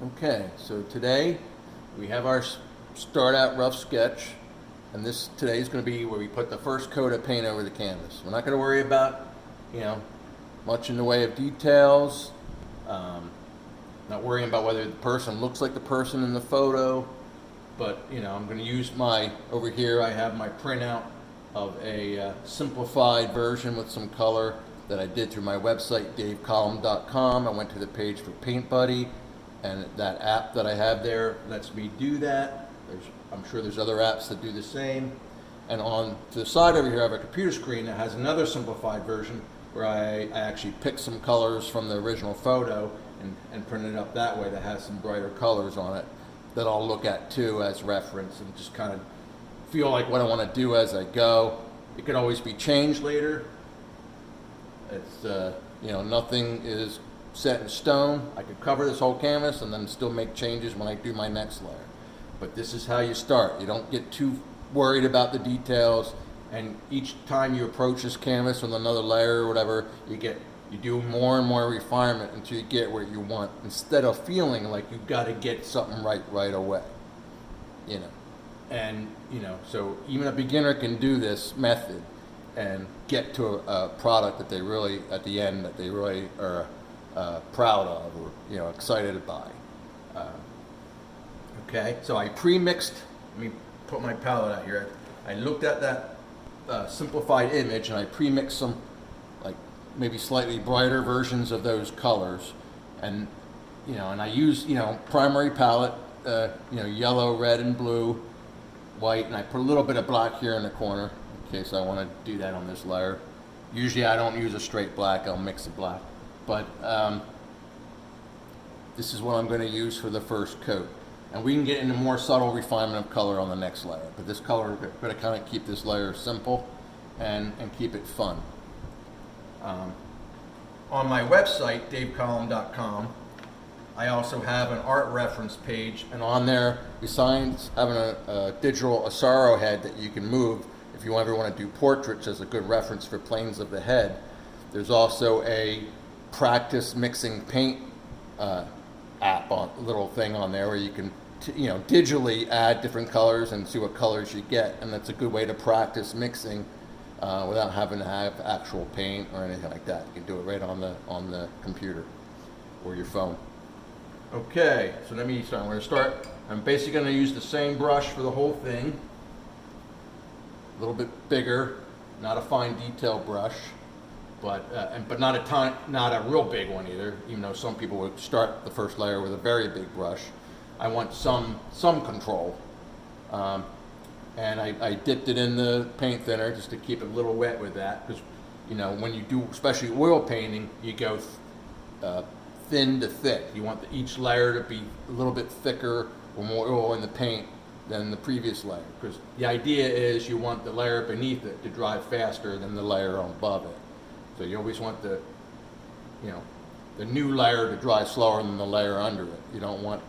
Okay, so today we have our start out rough sketch, and this today is going to be where we put the first coat of paint over the canvas. We're not going to worry about, you know, much in the way of details. Um, Not worrying about whether the person looks like the person in the photo, but I'm going to use over here I have my printout of a simplified version with some color that I did through my website, davecollum.com. I went to the page for Paint Buddy, and that app that I have there lets me do that. I'm sure there's other apps that do the same. And on to the side over here, I have a computer screen that has another simplified version where I actually picked some colors from the original photo and printed it up that way that has some brighter colors on it that I'll look at too as reference and just kind of feel like what I want to do as I go. It could always be changed later. It's nothing is set in stone. I could cover this whole canvas and then still make changes when I do my next layer. But this is how you start. You don't get too worried about the details, and each time you approach this canvas with another layer or whatever, you do more and more refinement until you get where you want, instead of feeling like you've got to get something right away. So even a beginner can do this method and get to a product that they really, at the end, that they really are proud of or excited to buy. Okay, so I pre-mixed. Let me put my palette out here. I looked at that simplified image and I pre-mixed some, like maybe slightly brighter versions of those colors, and I use primary palette, yellow, red, and blue, white, and I put a little bit of black here in the corner in case I want to do that on this layer. Usually I don't use a straight black, I'll mix the black, but this is what I'm going to use for the first coat. And we can get into more subtle refinement of color on the next layer, but this color, we're going to kind of keep this layer simple and keep it fun. On my website, davecollum.com, I also have an art reference page, and on there, besides having a digital Asaro head that you can move if you ever want to do portraits as a good reference for planes of the head, there's also a practice mixing paint app, little thing on there where you can digitally add different colors and see what colors you get, and that's a good way to practice mixing without having to have actual paint or anything like that. You can do it right on the computer or your phone. Okay, so let me start. I'm going to start. I'm basically going to use the same brush for the whole thing. A little bit bigger, not a fine detail brush, but not a real big one either. Even though some people would start the first layer with a very big brush, I want some control. And I dipped it in the paint thinner just to keep it a little wet with that, because when you do especially oil painting, you go thin to thick. You want each layer to be a little bit thicker or more oil in the paint than the previous layer, because the idea is you want the layer beneath it to dry faster than the layer above it. So you always want the new layer to dry slower than the layer under it. You don't want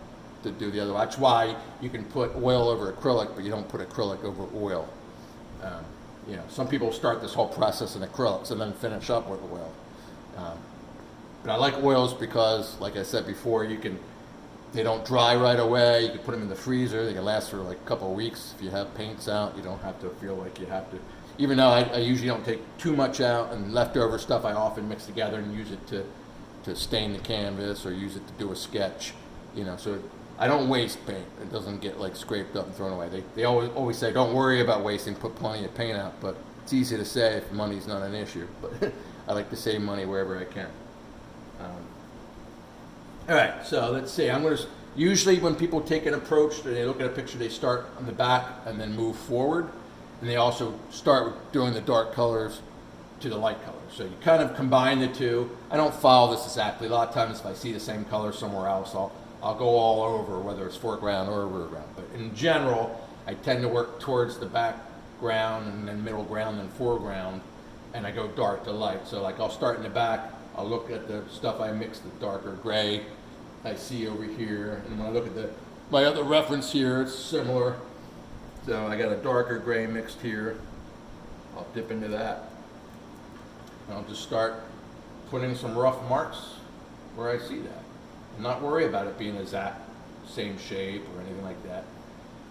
to do the other way. That's why you can put oil over acrylic, but you don't put acrylic over oil. Some people start this whole process in acrylics and then finish up with oil. But I like oils because, like I said before, they don't dry right away. You can put them in the freezer. They can last for like a couple of weeks. If you have paints out, you don't have to feel like you have to. Even though I usually don't take too much out, and leftover stuff I often mix together and use it to stain the canvas or use it to do a sketch. So I don't waste paint. It doesn't get like scraped up and thrown away. They always say don't worry about wasting, put plenty of paint out, but it's easy to say if money's not an issue. But I like to save money wherever I can. All right, so let's see. Usually when people take an approach, they look at a picture, they start on the back and then move forward. And they also start with doing the dark colors to the light colors. So you kind of combine the two. I don't follow this exactly. A lot of times if I see the same color somewhere else, I'll go all over, whether it's foreground or rearground. But in general, I tend to work towards the background and then middle ground and foreground, and I go dark to light. So like I'll start in the back, I'll look at the stuff I mixed, the darker gray I see over here, and when I look at my other reference here, it's similar. So I got a darker gray mixed here. I'll dip into that. And I'll just start putting some rough marks where I see that. and not worry about it being exact same shape or anything like that.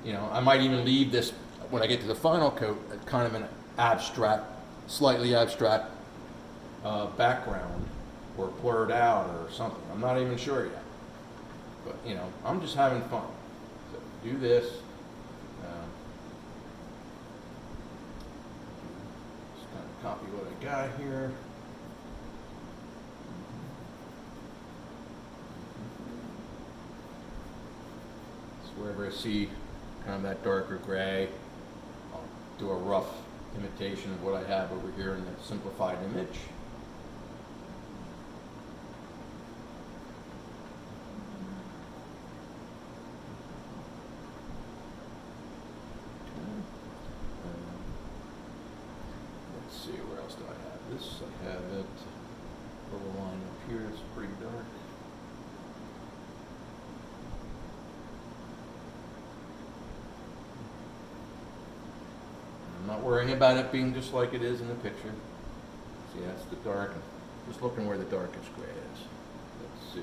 You know, I might even leave this when I get to the final coat at kind of an abstract, slightly abstract background, or blurred out or something. I'm not even sure yet. But you know, I'm just having fun. So do this. Just kind of copy what I got here. So wherever I see kind of that darker gray, I'll do a rough imitation of what I have over here in the simplified image. Let's see, where else do I have this? I have it, little line up here, it's pretty dark. I'm not worrying about it being just like it is in the picture. See, that's the dark. Just looking where the darkest gray is. Let's see.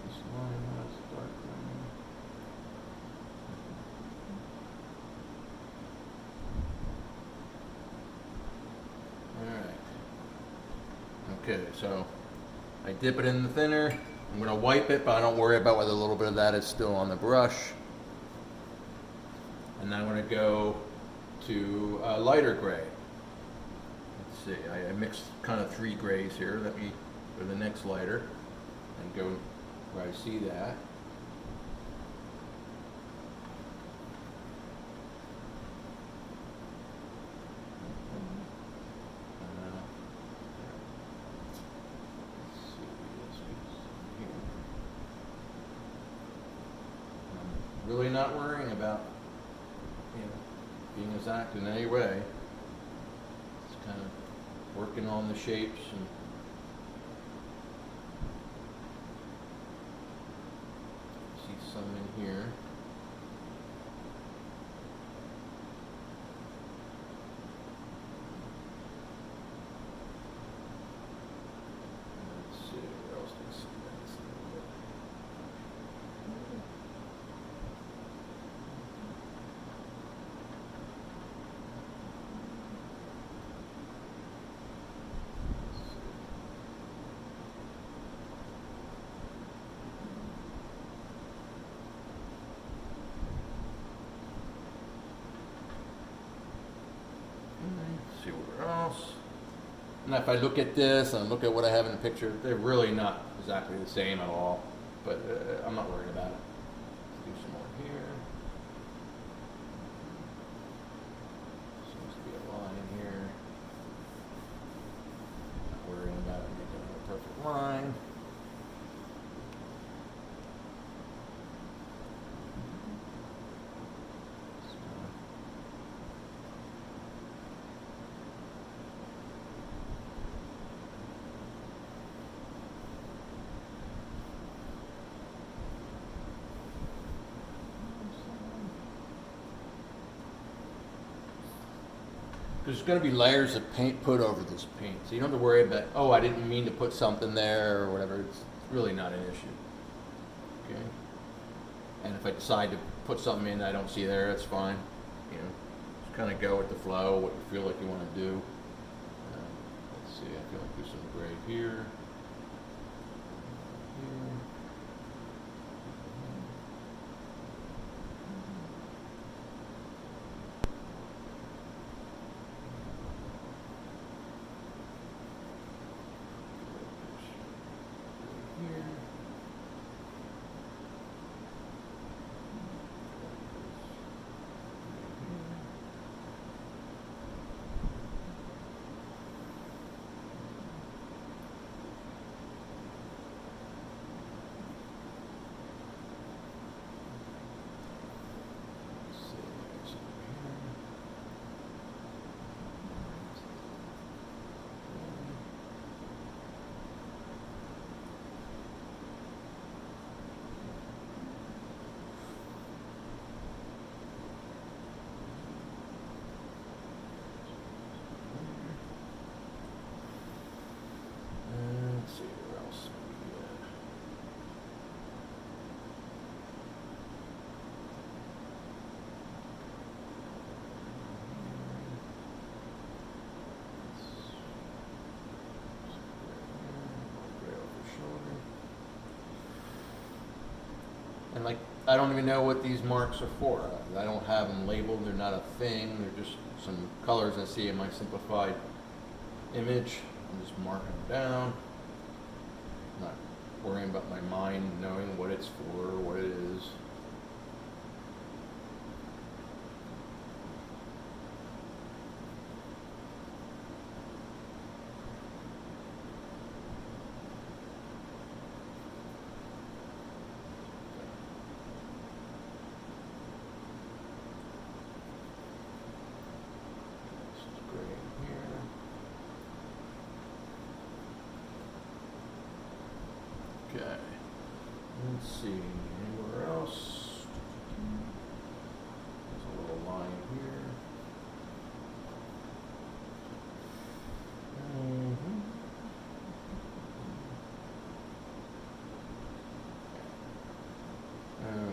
This line has dark line. Alright. Okay, so I dip it in the thinner. I'm going to wipe it, but I don't worry about whether a little bit of that is still on the brush. And then I'm going to go to a lighter gray. Let's see, I mixed kind of 3 grays here. Let me go to the next lighter and go where I see that. Really not worrying about, you know, being exact in any way. Just kind of working on the shapes and see some in here. Let's see, where else do I see that? See where else. And if I look at this and look at what I have in the picture, they're really not exactly the same at all. But I'm not worried about it. Let's do some more here. Seems to be a line here. Not worrying about it making it a perfect line. There's going to be layers of paint put over this paint, so you don't have to worry about, oh, I didn't mean to put something there or whatever. It's really not an issue. Okay. And if I decide to put something in I don't see there, that's fine. You know, just kind of go with the flow, what you feel like you want to do. Let's see, I feel like there's some gray here. Here. And like, I don't even know what these marks are for. I don't have them labeled, they're not a thing, they're just some colors I see in my simplified image. I'm just marking them down. Not worrying about my mind knowing what it's for or what it is. This is great here. Okay. Let's see, anywhere else? There's a little line here.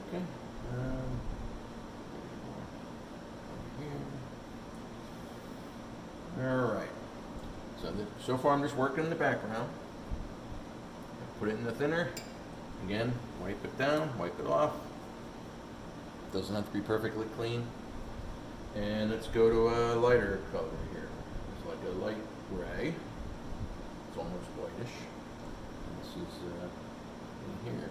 Okay. Here. All right. So far I'm just working in the background. Put it in the thinner. Again, wipe it down, wipe it off. Doesn't have to be perfectly clean. And let's go to a lighter color here. It's like a light gray. It's almost whitish. And this is in here.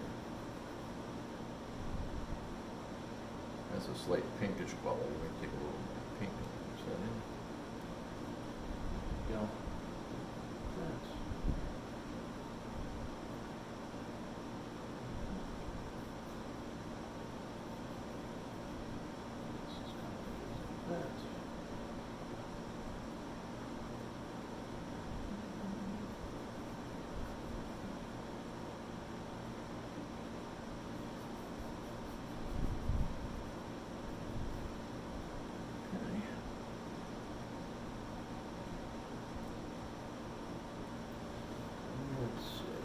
Has a slight pinkish quality. Let me take a little more pink and mix that in. There you go. That's that. Okay. Let's see.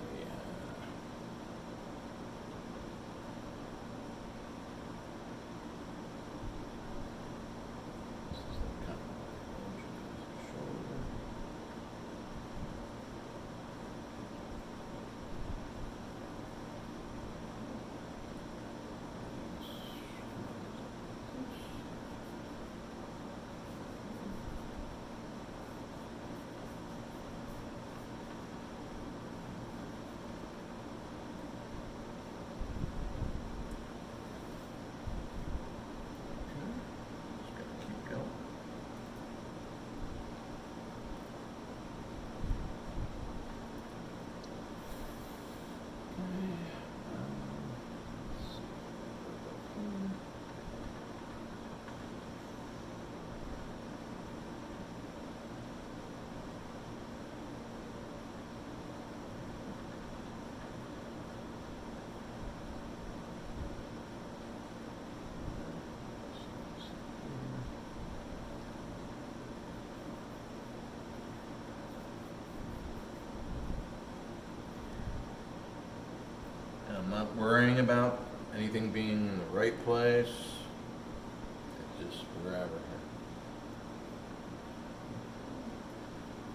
This is the kind of shoulder. Just gotta keep going. And I'm not worrying about anything being in the right place. It's just wherever.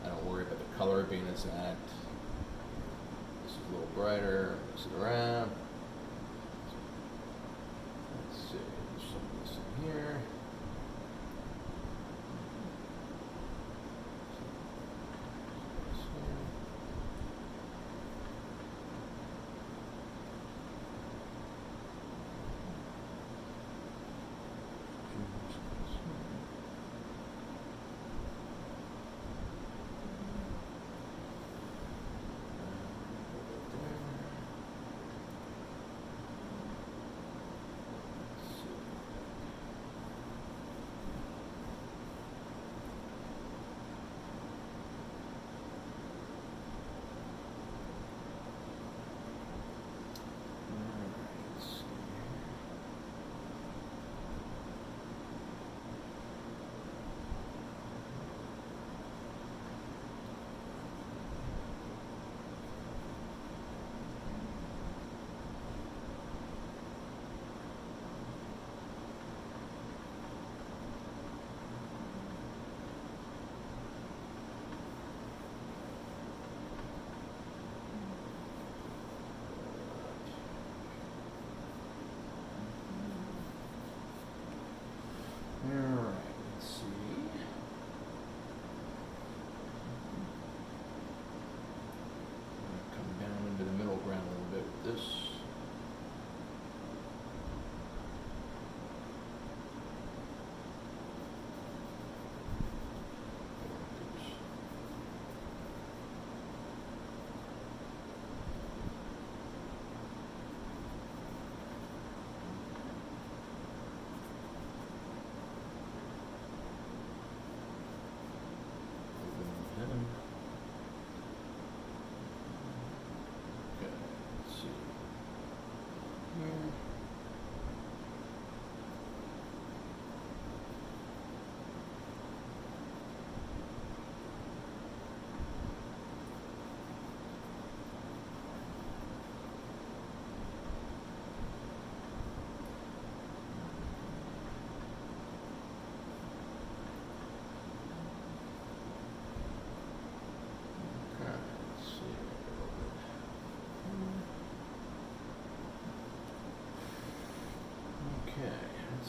I don't worry about the color being exact. This is a little brighter. Mix it around. Let's see. There's some of this in here. This here.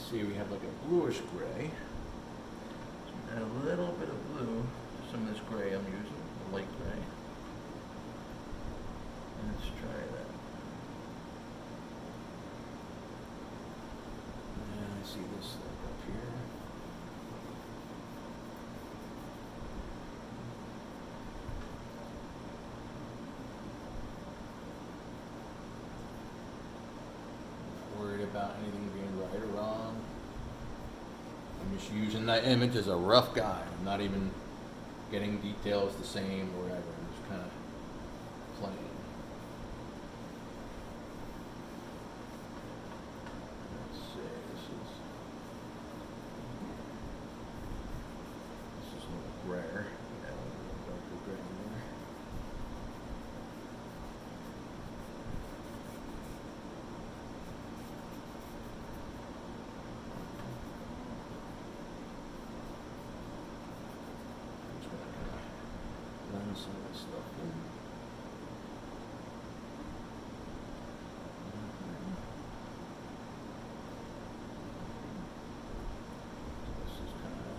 see, we have like a bluish gray. So add a little bit of blue to some of this gray I'm using, the light gray. Let's try that. And I see this like up here. Not worried about anything being right or wrong. I'm just using that image as a rough guide. I'm not even getting details the same or whatever. I'm just kind of playing. Let's see. This is a little grayer. Yeah, a little darker gray in there. Just gonna kind of blend some of this stuff in. This is kind of.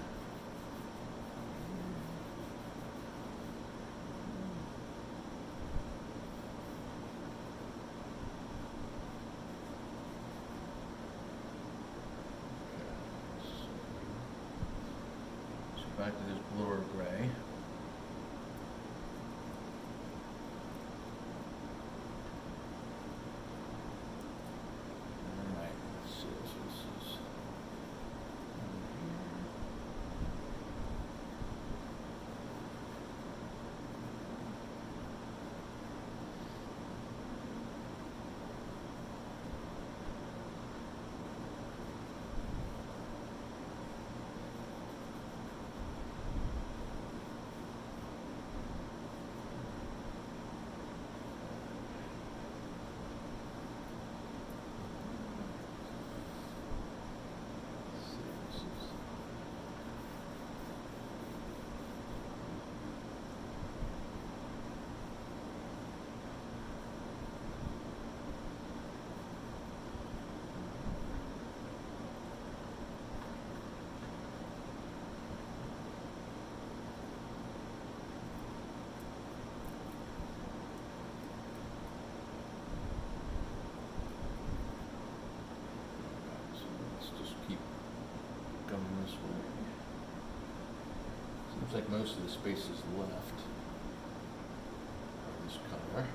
So back to this bluer gray. Alright, let's see. So this is over here. Let's see, this is. So let's just keep going this way. Seems like most of the space is left of this color.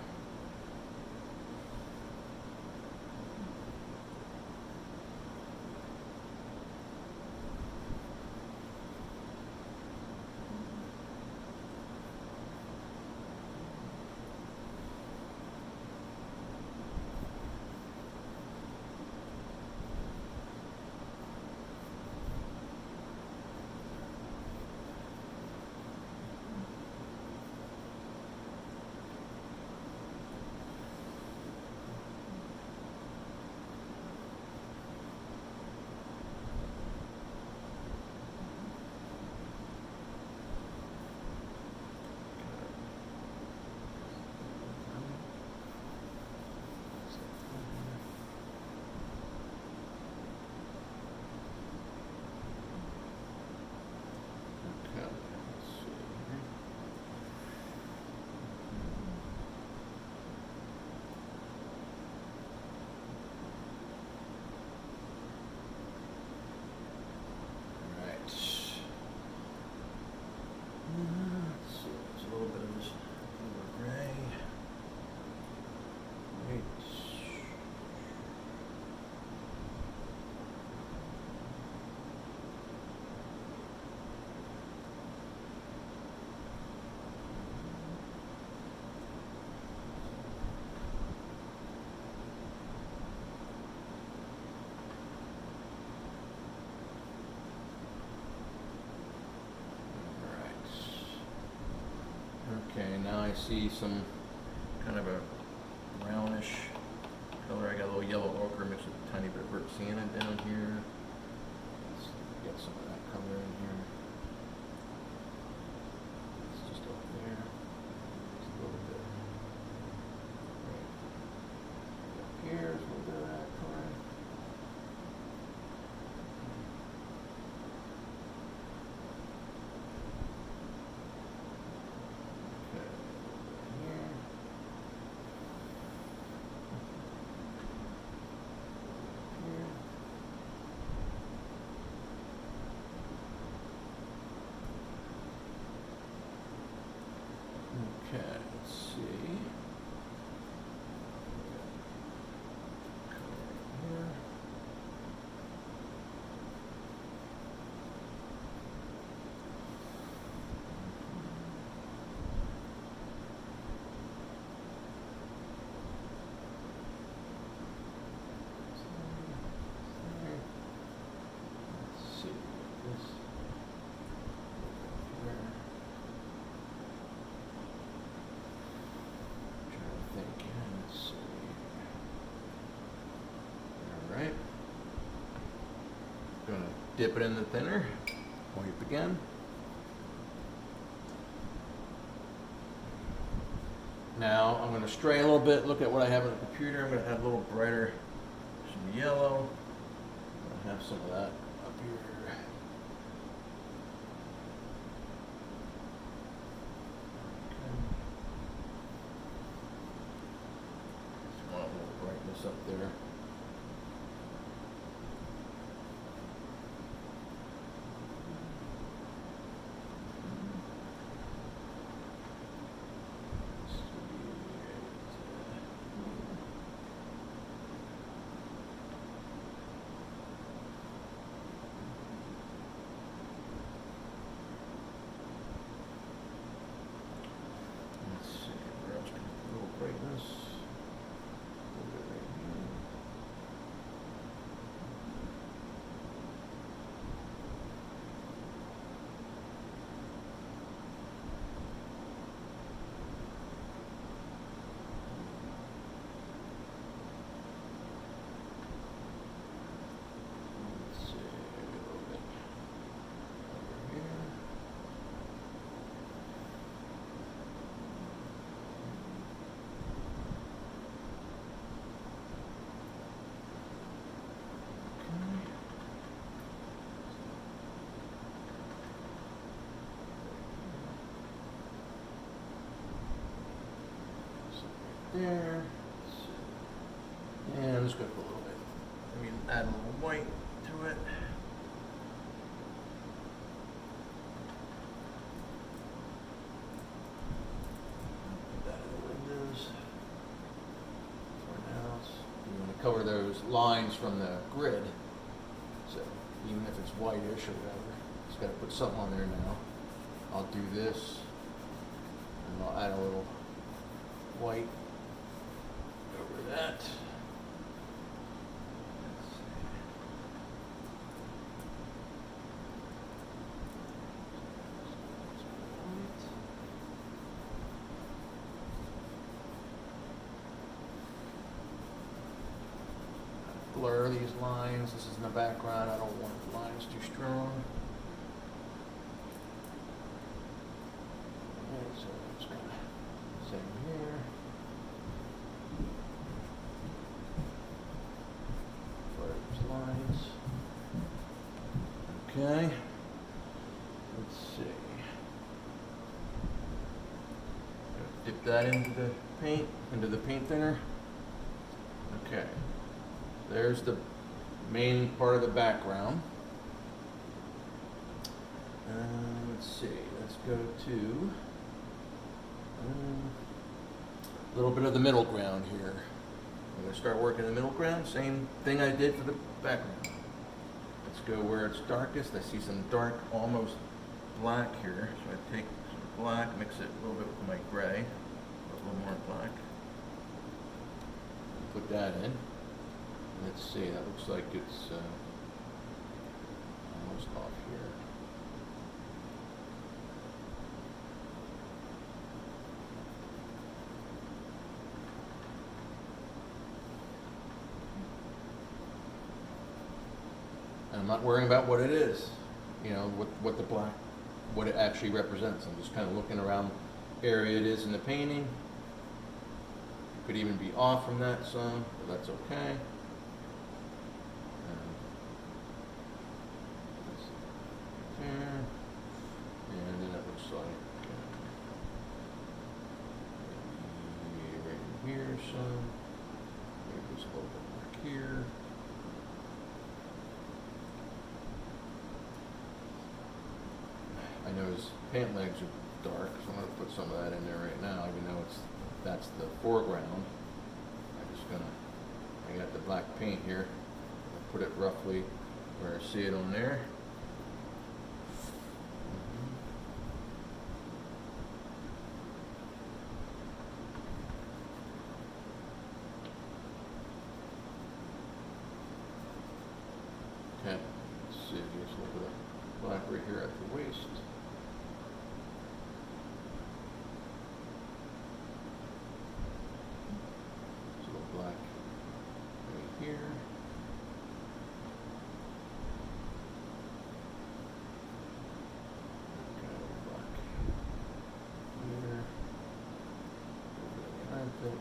Okay, let's see here. Alright. Let's see, there's a little bit of this bluer gray. Right. Okay, now I see some kind of a brownish color. I got a little yellow ochre mixed with a tiny bit of burnt sienna down here. Let's get some of that color in here. It's just up there. Just a little bit. Right. Up here is a little bit of that color. dip it in the thinner, wipe again. Now I'm going to stray a little bit, look at what I have on the computer. I'm going to add a little brighter, some yellow. I have some of that up here. Just want a little brightness up there. There. And I'm just going to put a little bit. I mean, add a little white to it. Put that in the windows. For now, you want to cover those lines from the grid. So even if it's whitish or whatever, just got to put something on there now. I'll do this, and I'll add a little white over that. Blur these lines. This is in the background. I don't want the lines too strong. Okay, so I'm just gonna same here. Lines. Okay. Let's see. Dip that into the paint thinner. Okay. There's the main part of the background. Let's see. Let's go to a little bit of the middle ground here. I'm going to start working the middle ground, same thing I did for the background. Let's go where it's darkest. I see some dark, almost black here. So I take some black, mix it a little bit with my gray, a little more black. Put that in. Let's see, that looks like it's almost off here. I'm not worrying about what it is, you know, what the black, what it actually represents. I'm just kind of looking around the area it is in the painting. It could even be off from that some, but that's okay. And then it looks like right here some, maybe just a little bit back here. I know his pant legs are dark, so I'm going to put some of that in there right now, even though that's the foreground. I got the black paint here. I'll put it roughly where I see it on there. Okay, let's see, there's a little bit of black right here at the waist. There's a little black right here. bit.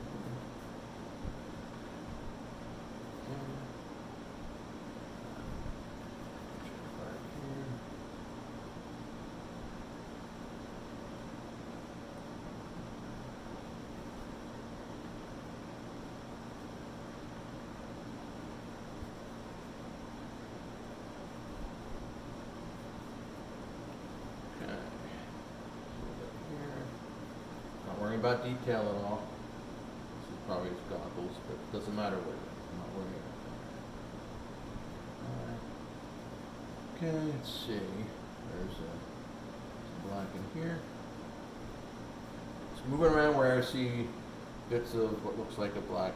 Not worrying about detail at all. This is probably his goggles, but it doesn't matter what it is. I'm not worrying about that. Okay, let's see. There's some black in here. It's moving around where I see bits of what looks like a black